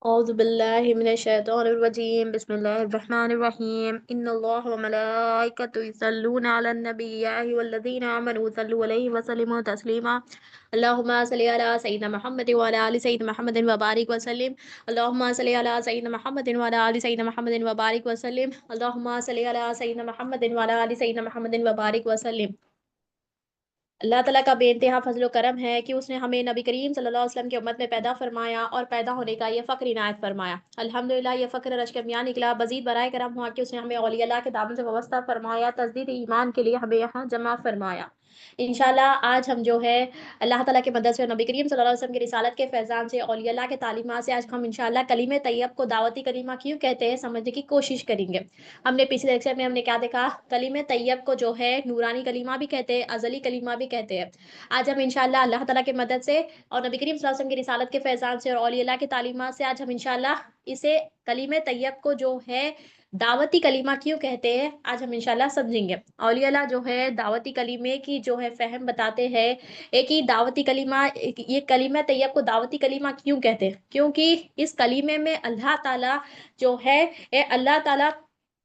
أعوذ بالله من الشيطان الرجيم بسم الله الرحمن الرحيم إن الله وملائكته يصلون على النبي يا أيها الذين آمنوا صلوا عليه وسلموا تسليما اللهم صل على سيدنا محمد وعلى آل سيدنا محمد وبارك وسلم اللهم صل على سيدنا محمد وعلى آل سيدنا محمد وبارك وسلم اللهم صل على سيدنا محمد وعلى آل سيدنا محمد وبارك وسلم اللہ تعالیٰ کا بے انتہا فضل و کرم ہے کہ اس نے ہمیں نبی کریم صلی اللہ علیہ وسلم کی امت میں پیدا فرمایا اور پیدا ہونے کا یہ فخر عنایت فرمایا۔ الحمدللہ یہ فخر رشک میاں نکلا، مزید برائے کرم ہوا کہ اس نے ہمیں اولیاء اللہ کے دامن سے وابستہ فرمایا، تجدید ایمان کے لیے ہمیں یہاں جمع فرمایا۔ انشاءاللہ آج ہم جو ہے اللہ تعالیٰ کے مدد سے نبی کریم صلی اللہ علیہ وسلم کی رسالت کے فیضان سے اولیاء اللہ کے تعلیمات سے آج ہم انشاءاللہ کلمہ طیب کو دعوتی کلمہ کیوں کہتے ہیں سمجھنے کی کوشش کریں گے۔ ہم نے پچھلے لیکچر میں ہم نے کیا دیکھا، کلمہ طیب کو جو ہے نورانی کلمہ بھی کہتے ہیں، ازلی کلمہ بھی کہتے ہیں۔ آج ہم انشاءاللہ اللہ تعالیٰ کی مدد سے اور نبی کریم صلی اللہ علیہ وسلم کی رسالت کے فیضان سے اور اولیاء اللہ کی تعلیمات سے آج ہم انشاءاللہ اسے کلمہ طیب کو جو ہے دعوتی کلمہ کیوں کہتے ہیں آج ہم انشاءاللہ سمجھیں گے۔ اولیاء اللہ جو ہے دعوتی کلمے کی جو ہے فہم بتاتے ہیں، ایک ہی دعوتی کلمہ، یہ کلمہ طیب کو دعوتی کلمہ کیوں کہتے ہیں؟ کیونکہ اس کلمے میں اللہ تعالیٰ جو ہے اللہ تعالیٰ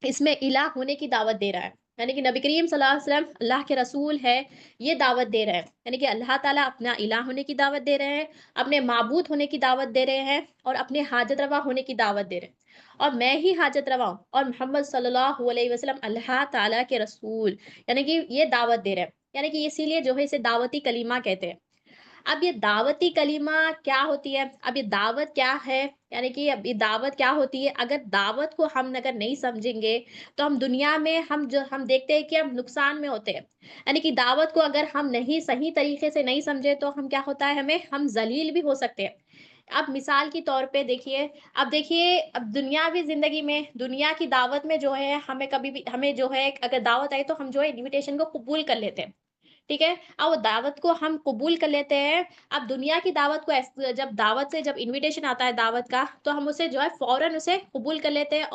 اس میں الہ ہونے کی دعوت دے رہا ہے، یعنی کہ نبی کریم صلی اللہ علیہ وسلم اللہ کے رسول ہے، یہ دعوت دے رہے ہیں، یعنی کہ اللہ تعالیٰ اپنا الہ ہونے کی دعوت دے رہے ہیں، اپنے معبود ہونے کی دعوت دے رہے ہیں اور اپنے حاجت روا ہونے کی دعوت دے رہے ہیں۔ اور میں ہی حاجت روا ہوں اور محمد صلی اللہ علیہ وسلم اللہ تعالیٰ کے رسول، یعنی کہ یہ دعوت دے رہے ہیں، یعنی کہ اسی لیے جو ہے اسے دعوتی کلمہ کہتے ہیں۔ اب یہ دعوتی کلمہ کیا ہوتی ہے؟ اب یہ دعوت کیا ہے؟ یعنی کہ اب یہ دعوت کیا ہوتی ہے؟ اگر دعوت کو ہم اگر نہیں سمجھیں گے تو ہم دنیا میں ہم دیکھتے ہیں کہ ہم نقصان میں ہوتے ہیں، یعنی کہ دعوت کو اگر ہم نہیں صحیح طریقے سے نہیں سمجھے تو ہم کیا ہوتا ہے، ہم ذلیل بھی ہو سکتے ہیں۔ اب مثال کے طور پہ دیکھیے، اب دنیاوی زندگی میں دنیا کی دعوت میں جو ہے ہمیں کبھی بھی ہمیں جو ہے اگر دعوت آئی تو ہم جو ہے انویٹیشن کو قبول کر لیتے ہیں، ٹھیک ہے؟ اب وہ دعوت کو ہم قبول کر لیتے ہیں۔ اب دنیا کی دعوت کو جب دعوت سے جب انویٹیشن آتا ہے دعوت کا تو ہم اسے جو ہے فوراً اسے قبول کر لیتے ہیں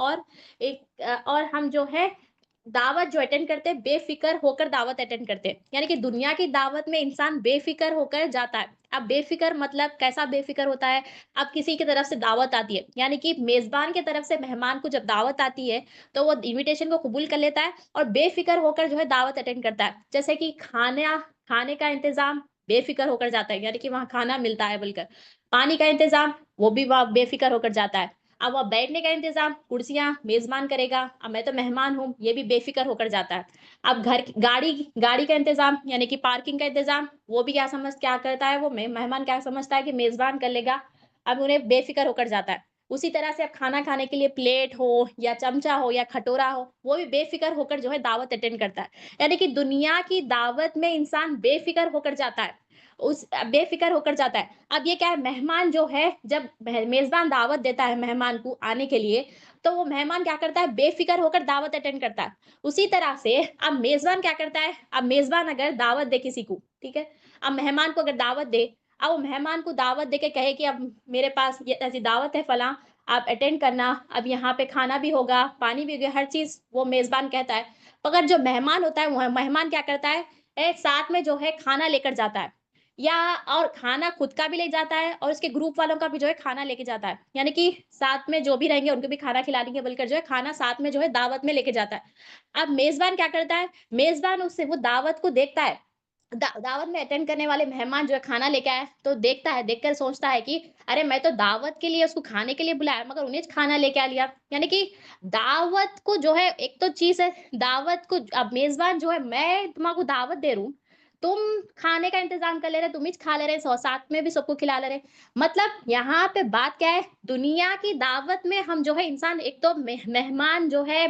اور ہم جو ہے دعوت جو اٹینڈ کرتے ہیں بے فکر ہو کر دعوت اٹینڈ کرتے ہیں، یعنی کہ دنیا کی دعوت میں انسان بے فکر ہو کر جاتا ہے۔ اب بے فکر مطلب کیسا بے فکر ہوتا ہے؟ اب کسی کی طرف سے دعوت آتی ہے، یعنی کہ میزبان کی طرف سے مہمان کو جب دعوت آتی ہے تو وہ انویٹیشن کو قبول کر لیتا ہے اور بے فکر ہو کر جو ہے دعوت اٹینڈ کرتا ہے، جیسے کہ کھانے کا انتظام بے فکر ہو کر جاتا ہے، یعنی کہ وہاں کھانا ملتا ہے بول کر، پانی کا انتظام وہ بھی وہاں بے فکر ہو کر جاتا ہے۔ اب وہ بیٹھنے کا انتظام کرسیاں میزبان کرے گا، اب میں تو مہمان ہوں، یہ بھی بے فکر ہو کر جاتا ہے۔ اب گاڑی کا انتظام یعنی کہ پارکنگ کا انتظام وہ بھی کیا کرتا ہے، وہ مہمان کیا سمجھتا ہے کہ میزبان کر لے گا، اب انہیں بے فکر ہو کر جاتا ہے۔ اسی طرح سے اب کھانا کھانے کے لیے پلیٹ ہو یا چمچہ ہو یا کھٹورا ہو، وہ بھی بے فکر ہو کر جو ہے دعوت اٹینڈ کرتا ہے، یعنی کہ دنیا کی دعوت میں انسان بے فکر ہو کر جاتا ہے، بے فکر ہو کر جاتا ہے۔ اب یہ کیا ہے، مہمان جو ہے جب میزبان دعوت دیتا ہے مہمان کو آنے کے لیے تو وہ مہمان کیا کرتا ہے، بے فکر ہو کر دعوت اٹینڈ کرتا ہے۔ اسی طرح سے اب میزبان کیا کرتا ہے، اب میزبان اگر دعوت دے کسی کو، ٹھیک ہے، اب مہمان کو اگر دعوت دے، اب وہ مہمان کو دعوت دے کے کہے کہ اب میرے پاس یہ ایسی دعوت ہے فلاں، آپ اٹینڈ کرنا، اب یہاں پہ کھانا بھی ہوگا پانی بھی ہوگا، ہر چیز وہ میزبان کہتا ہے، مگر جو مہمان ہوتا ہے وہ مہمان کیا کرتا ہے، ساتھ میں جو ہے کھانا لے کر جاتا ہے، یا اور کھانا خود کا بھی لے جاتا ہے اور اس کے گروپ والوں کا بھی جو ہے کھانا لے کے جاتا ہے، یعنی کہ ساتھ میں جو بھی رہیں گے ان کو بھی کھانا کھلا دیں گے بول کر جو ہے کھانا ساتھ میں جو ہے دعوت میں لے کے جاتا ہے۔ اب میزبان کیا کرتا ہے، میزبان اس سے وہ دعوت کو دیکھتا ہے، دعوت میں اٹینڈ کرنے والے مہمان جو ہے کھانا لے کے آئے تو دیکھتا ہے، دیکھ کر سوچتا ہے کہ ارے میں تو دعوت کے لیے اس کو کھانے کے لیے بلایا مگر انہیں کھانا لے کے آ لیا، یعنی کہ دعوت کو جو ہے ایک تو چیز ہے دعوت کو، اب میزبان جو ہے میں تمہارا کو دعوت دے رہا ہوں، تم کھانے کا انتظام کر لے رہے، تم ہی کھا لے رہے، ساتھ میں بھی سب کو کھلا لے رہے، مطلب یہاں پہ بات کیا ہے، دنیا کی دعوت میں ہم جو ہے انسان ایک تو مہمان جو ہے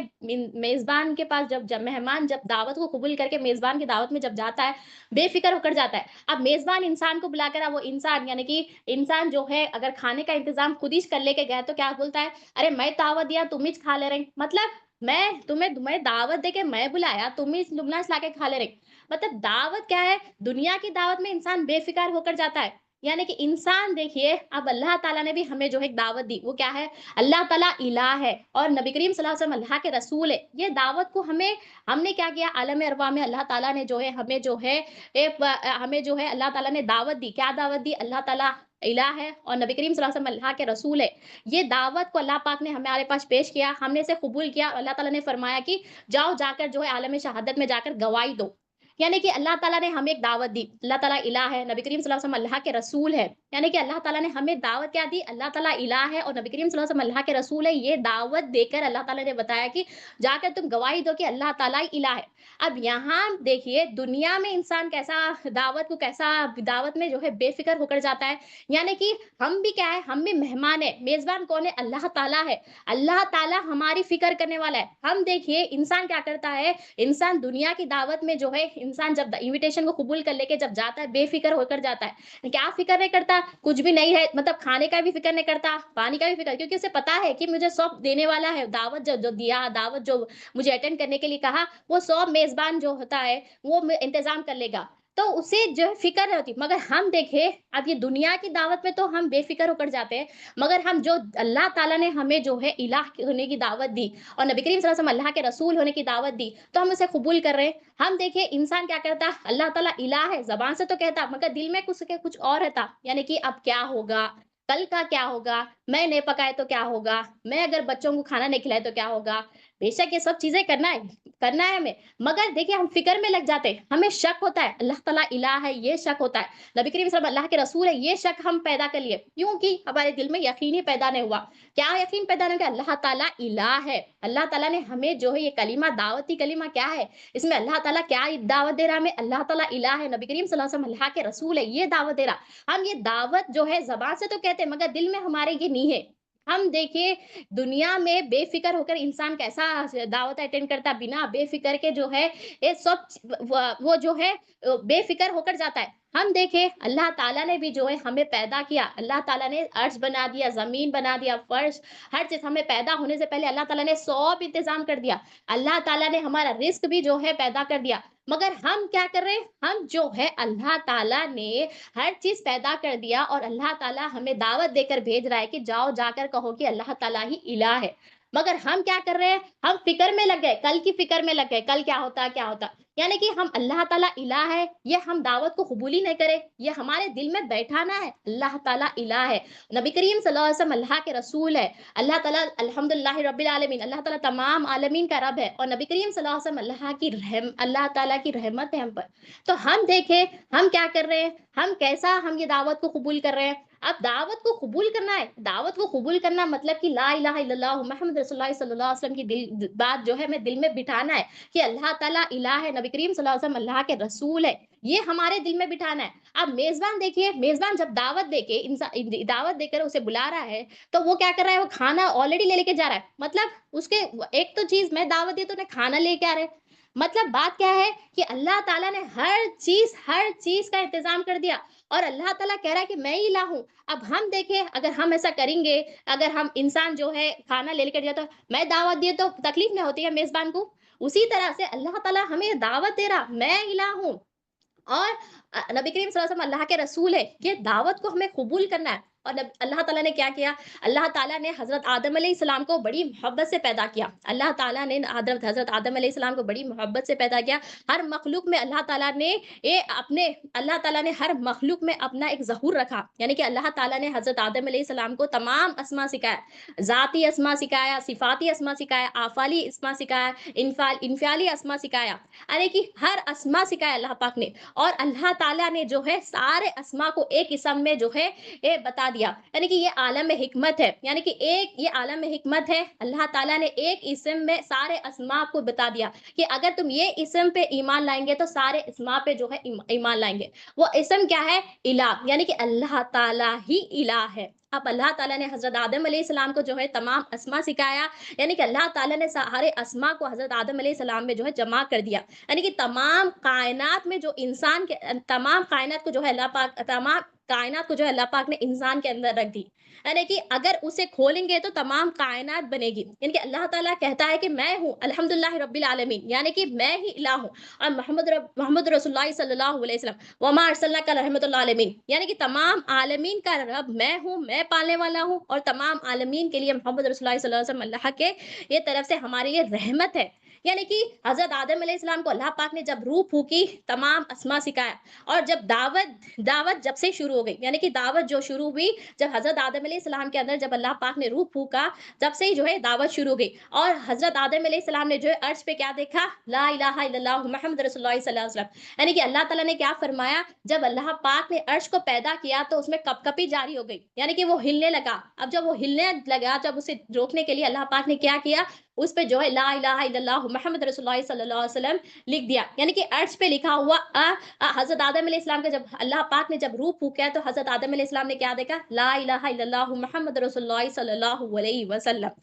میزبان کے پاس جب مہمان جب دعوت کو قبول کر کے میزبان کی دعوت میں جب جاتا ہے بے فکر ہو کر جاتا ہے۔ اب میزبان انسان کو بلا کر اب وہ انسان یعنی کہ انسان جو ہے اگر کھانے کا انتظام خود ہی کر لے کے گیا تو کیا بولتا ہے، ارے میں دعوت دیا تم ہی کھا لے رہے، مطلب میں دعوت دے کے میں بلایا تم ہی لگنا لا کے کھا لے رہے، مطلب دعوت کیا ہے، دنیا کی دعوت میں انسان بے فکر ہو کر جاتا ہے، یعنی کہ انسان دیکھیے اب اللہ تعالیٰ نے بھی ہمیں جو ہے ایک دعوت دی، وہ کیا ہے، اللہ تعالیٰ الہ ہے اور نبی کریم صلی اللہ علیہ وسلم اللہ کے رسول ہے، یہ دعوت کو ہم نے کیا کیا، عالم ارواح میں اللہ تعالیٰ نے جو ہے ہمیں جو ہے اللہ تعالیٰ نے دعوت دی، کیا دعوت دی، اللہ تعالیٰ الہ ہے اور نبی کریم صلی اللہ علیہ وسلم اللہ کے رسول ہے، یہ دعوت کو اللہ پاک نے ہمارے پاس پیش کیا، ہم نے اسے قبول کیا، اللہ تعالیٰ نے فرمایا کہ جاؤ جا کر جو ہے عالم شہادت میں جا کر گواہی دو۔ یعنی کہ اللہ تعالیٰ نے ہمیں ایک دعوت دی، اللہ تعالیٰ الہ ہے، نبی کریم صلی اللہ علیہ وسلم اللہ کے رسول ہے، یعنی کہ اللہ تعالیٰ نے ہمیں دعوت کیا دی، اللہ تعالیٰ الہ ہے اور نبی کریم صلی اللہ علیہ وسلم اللہ کے رسول ہے، یہ دعوت دے کر اللہ تعالیٰ نے بتایا کہ جا کر تم گواہی دو کہ اللہ تعالیٰ الہ ہے۔ اب یہاں دیکھیے دنیا میں انسان کیسا دعوت کو کیسا دعوت میں جو ہے بے فکر ہو کر جاتا ہے، یعنی کہ ہم بھی کیا ہے، ہم بھی مہمان ہے، میزبان کون ہے؟ اللہ تعالیٰ ہے، اللہ تعالیٰ ہماری فکر کرنے والا ہے۔ ہم دیکھیے انسان کیا کرتا ہے، انسان دنیا کی دعوت میں جو ہے انسان جب انویٹیشن کو قبول کر لے کے جب جاتا ہے بے فکر ہو کر جاتا ہے، کیا فکر نہیں کرتا، کچھ بھی نہیں ہے، مطلب کھانے کا بھی فکر نہیں کرتا، پانی کا بھی فکر، کیونکہ اسے پتا ہے کہ مجھے سب دینے والا ہے، دعوت جو دیا، دعوت جو مجھے اٹینڈ کرنے کے لیے کہا، وہ سب میزبان جو ہوتا ہے وہ انتظام کر لے گا، تو اسے جو ہے فکر نہیں ہوتی۔ مگر ہم دیکھیں اب یہ دنیا کی دعوت میں تو ہم بے فکر ہو کر جاتے ہیں، مگر ہم جو اللہ تعالیٰ نے ہمیں جو ہے الہ ہونے کی دعوت دی اور نبی کریم صلی اللہ علیہ وسلم اللہ کے رسول ہونے کی دعوت دی، تو ہم اسے قبول کر رہے ہیں۔ ہم دیکھیں انسان کیا کرتا، اللہ تعالیٰ الہ ہے، زبان سے تو کہتا مگر دل میں کچھ اور رہتا، یعنی کہ اب کیا ہوگا، کل کا کیا ہوگا، میں نہیں پکائے تو کیا ہوگا، میں اگر بچوں کو کھانا نہیں کھلائے تو کیا ہوگا۔ بے شک یہ سب چیزیں کرنا ہے ہمیں، مگر دیکھیے ہم فکر میں لگ جاتے ہیں، ہمیں شک ہوتا ہے اللہ تعالیٰ الہ ہے یہ شک ہوتا ہے، نبی کریم صلی اللہ علیہ وسلم اللہ کے رسول ہے یہ شک ہم پیدا کر لیے، کیونکہ ہمارے دل میں یقین ہی پیدا نہیں ہوا۔ کیا یقین پیدا نہیں ہوا کہ اللہ تعالیٰ الہ ہے، اللہ تعالیٰ نے ہمیں جو ہے یہ کلمہ، دعوتی کلمہ کیا ہے، اس میں اللہ تعالیٰ کیا دعوت دے رہا ہے ہمیں، اللہ تعالیٰ الہ ہے، نبی کریم صلی اللہ علیہ وسلم اللہ کے رسول ہے یہ دعوت دے رہا۔ ہم یہ دعوت جو ہے زبان سے تو کہتے ہیں مگر دل میں ہمارے یہ نہیں ہے۔ ہم دیکھیے دنیا میں بے فکر ہو کر انسان کیسا دعوت اٹینڈ کرتا، بنا بے فکر کے جو ہے یہ سب وہ جو ہے بے فکر ہو کر جاتا ہے۔ ہم دیکھیں اللہ تعالیٰ نے بھی جو ہے ہمیں پیدا کیا، اللہ تعالیٰ نے عرش بنا دیا، زمین بنا دیا، فرش، ہر چیز ہمیں پیدا ہونے سے پہلے اللہ تعالیٰ نے سب انتظام کر دیا، اللہ تعالیٰ نے ہمارا رزق بھی جو ہے پیدا کر دیا، مگر ہم کیا کر رہے ہیں، ہم جو ہے اللہ تعالیٰ نے ہر چیز پیدا کر دیا اور اللہ تعالیٰ ہمیں دعوت دے کر بھیج رہا ہے کہ جاؤ جا کر کہو کہ اللہ تعالیٰ ہی الہ ہے، مگر ہم کیا کر رہے ہیں، ہم فکر میں لگ گئے، کل کی فکر میں لگ گئے، کل کیا ہوتا کیا ہوتا، یعنی کہ ہم اللہ تعالیٰ الہ ہے یہ ہم دعوت کو قبول ہی نہیں کرے، یہ ہمارے دل میں بیٹھانا ہے اللہ تعالیٰ الہ ہے، نبی کریم صلی اللہ علیہ وسلم اللہ کے رسول ہے، اللہ تعالیٰ الحمدللہ رب العالمین، اللہ تعالیٰ تمام عالمین کا رب ہے اور نبی کریم صلی اللہ علیہ وسلم اللہ تعالیٰ کی رحمت ہے ہم پر۔ تو ہم دیکھیں ہم کیا کر رہے ہیں، ہم کیسا ہم یہ دعوت کو قبول کر رہے ہیں۔ اب دعوت کو قبول کرنا ہے، دعوت کو قبول کرنا مطلب کہ لا الہ الا اللہ محمد رسول اللہ صلی اللہ علیہ وسلم کی بات جو ہے ہمیں دل میں بٹھانا ہے کہ اللہ تعالیٰ الہ ہے، نبی کریم صلی اللہ علیہ وسلم اللہ کے رسول ہے، یہ ہمارے دل میں بٹھانا ہے۔ اب میزبان دیکھیے، میزبان جب دعوت دے کے دعوت دے کر اسے بلا رہا ہے تو وہ کیا کر رہا ہے، وہ کھانا آلریڈی لے کے جا رہا ہے، مطلب اس کے ایک تو چیز میں دعوت دی تو انہیں کھانا لے کے آ رہے ہیں، مطلب بات کیا ہے کہ اللہ تعالیٰ نے ہر چیز کا انتظام کر دیا اور اللہ تعالیٰ کہہ رہا ہے کہ میں ہی الہ ہوں۔ اب ہم دیکھیں اگر ہم ایسا کریں گے، اگر ہم انسان جو ہے کھانا لے کر جاتا میں دعوت دیے تو تکلیف نہیں ہوتی ہے میزبان کو، اسی طرح سے اللہ تعالیٰ ہمیں دعوت دے رہا میں الہ ہوں اور نبی کریم صلی اللہ علیہ وسلم اللہ کے رسول ہے، یہ دعوت کو ہمیں قبول کرنا ہے۔ اور اللہ تعالیٰ نے کیا کیا، اللہ تعالیٰ نے حضرت آدم علیہ السلام کو بڑی محبت سے پیدا کیا، اللہ تعالیٰ نے حضرت آدم علیہ السلام کو بڑی محبت سے پیدا کیا، ہر مخلوق میں اللہ تعالیٰ نے ہر مخلوق میں اپنا ایک ظہور رکھا، یعنی کہ اللہ تعالیٰ نے حضرت آدم علیہ السلام کو تمام اسماء سکھایا، ذاتی اسماء سکھایا، صفاتی اسماء سکھایا، آفالی اسماء سکھایا، انفعالی اسماء سکھایا، یعنی کہ ہر اسماء سکھایا اللہ پاک نے، اور اللہ تعالیٰ نے جو ہے سارے اسماء کو ایک اسم میں جو ہے بتا دیا، یعنی کہ یہ عالم حکمت ہے، یعنی کہ یہ عالم حکمت ہے، اللہ تعالیٰ نے ایک اسم میں سارے اسماء کو بتا دیا کہ اگر تم یہ اسم پہ ایمان لائیں گے تو سارے اسماء پہ جو ہے ایمان لائیں گے۔ وہ اسم کیا ہے، الہ، یعنی کہ اللہ تعالیٰ ہی الہ ہے۔ اب اللہ تعالیٰ نے حضرت آدم علیہ السلام کو جو ہے تمام اسماء سکھایا، یعنی کہ اللہ تعالیٰ نے سارے اسماء کو حضرت آدم علیہ السلام میں جو ہے جمع کر دیا، یعنی کہ تمام کائنات میں جو انسان کے تمام کائنات کو جو ہے اللہ پاک نے انسان کے اندر رکھ دی، یعنی کہ اگر اسے کھولیں گے تو تمام کائنات بنے گی، یعنی کہ اللہ تعالیٰ کہتا ہے کہ میں ہوں الحمدللہ رب العالمین، یعنی کہ میں ہی الہ ہوں، اور محمد رسول اللہ صلی اللہ علیہ وسلم وما ارسلناک رحمۃ للعالمین، یعنی کہ تمام عالمین کا رب میں ہوں، میں پالنے والا ہوں، اور تمام عالمین کے لیے محمد رسول اللہ صلی اللہ علیہ وسلم اللہ کے یہ طرف سے ہماری یہ رحمت ہے۔ یعنی کہ حضرت آدم علیہ السلام کو اللہ پاک نے جب روح پھونکی تمام اسما سکھایا، اور جب دعوت جب سے شروع ہو گئی، یعنی کہ دعوت جو شروع ہوئی جب حضرت آدم علیہ السلام کے اندر جب اللہ پاک نے روح پھونکا، تب سے ہی جو ہے دعوت شروع ہو گئی۔ اور حضرت آدم علیہ السلام نے جو ہے عرش پہ کیا دیکھا؟ لا الہ الا اللہ محمد رسول اللہ صلی اللہ علیہ وسلم، یعنی کہ اللہ تعالیٰ نے کیا فرمایا، جب اللہ پاک نے عرش کو پیدا کیا تو اس میں کپ کپی جاری ہو گئی، یعنی کہ وہ ہلنے لگا۔ اب جب وہ ہلنے لگا، جب اسے روکنے کے لیے اللہ پاک نے کیا کیا، اس پہ جو ہے لا الہ الا اللہ محمد رسول اللہ صلی اللہ علیہ وسلم لکھ دیا، یعنی کہ عرش پہ لکھا ہوا حضرت آدم علیہ السلام کا جب اللہ پاک نے جب روح پھونکا تو حضرت آدم علیہ السلام نے کیا دیکھا؟ لا الہ الا اللہ محمد رسول اللہ صلی اللہ علیہ وسلم۔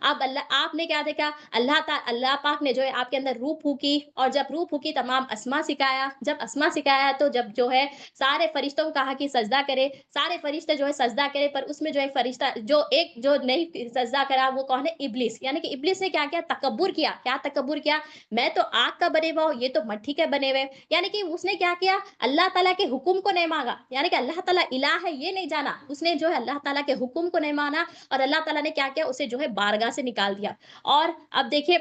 اب اللہ آپ نے کیا دیکھا؟ اللہ پاک نے جو ہے آپ کے اندر روح پھونکی، اور جب روح پھونکی تمام اسما سکھایا، جب اسما سکھایا تو جب جو ہے سارے فرشتوں کو کہا کہ سجدہ کرے، سارے فرشتے جو ہے سجدہ کرے، پر اس میں جو ہے فرشتہ جو نہیں سجدہ کرا وہ کون ہے؟ ابلیس، یعنی کہ ابلیس نے کیا کیا؟ تکبر کیا۔ کیا تکبر کیا؟ میں تو آگ کا بنے ہوا ہوں، یہ تو مٹی کے بنے ہوئے، یعنی کہ اس نے کیا کیا؟ اللہ تعالیٰ کے حکم کو نہیں مانگا، یعنی کہ اللہ تعالیٰ الہ ہے یہ نہیں جانا، اس نے جو ہے اللہ تعالیٰ کے حکم کو نہیں مانا، اور اللہ تعالیٰ نے کیا کیا؟ اسے جو ہے بارگاہ سے نکال دیا۔ اور اب دیکھیے،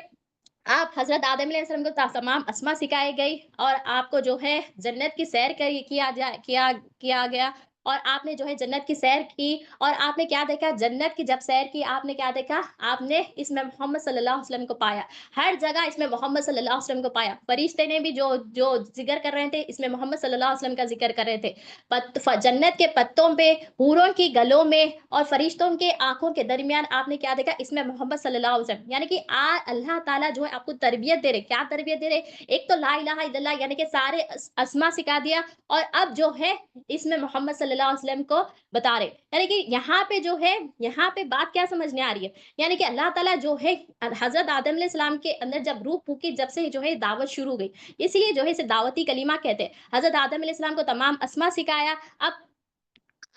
آپ حضرت آدم علیہ السلام کو تمام اسما سکھائی گئی، اور آپ کو جو ہے جنت کی سیر کیا گیا، اور آپ نے جو ہے جنت کی سیر کی، اور آپ نے کیا دیکھا؟ جنت کی جب سیر کی، آپ نے کیا دیکھا؟ آپ نے اس میں محمد صلی اللہ علیہ وسلم کو پایا، ہر جگہ اس میں محمد صلی اللہ علیہ وسلم کو پایا۔ فرشتے نے بھی جو ذکر کر رہے تھے، اس میں محمد صلی اللہ علیہ وسلم کا ذکر کر رہے تھے۔ جنت کے پتوں پہ، حوروں کی گلوں میں، اور فرشتوں کے آنکھوں کے درمیان آپ نے کیا دیکھا؟ اس میں محمد صلی اللہ علیہ وسلم، یعنی کہ اللہ تعالیٰ جو ہے آپ کو تربیت دے رہے۔ کیا تربیت دے رہے؟ ایک تو لا الہ الا اللہ، یعنی کہ سارے اسما سکھا دیا، اور اب جو ہے اس میں محمد صلی اللہ علیہ وسلم کو بتا رہے، یعنی کہ یہاں پہ جو ہے، یہاں پہ بات کیا سمجھنے آ رہی ہے، یعنی کہ اللہ تعالیٰ جو ہے حضرت آدم علیہ السلام کے اندر جب روح پھونکی، جب سے جو ہے دعوت شروع ہو گئی، اسی لیے جو ہے اسے دعوتی کلمہ کہتے ہیں۔ حضرت آدم علیہ السلام کو تمام اسما سکھایا، اب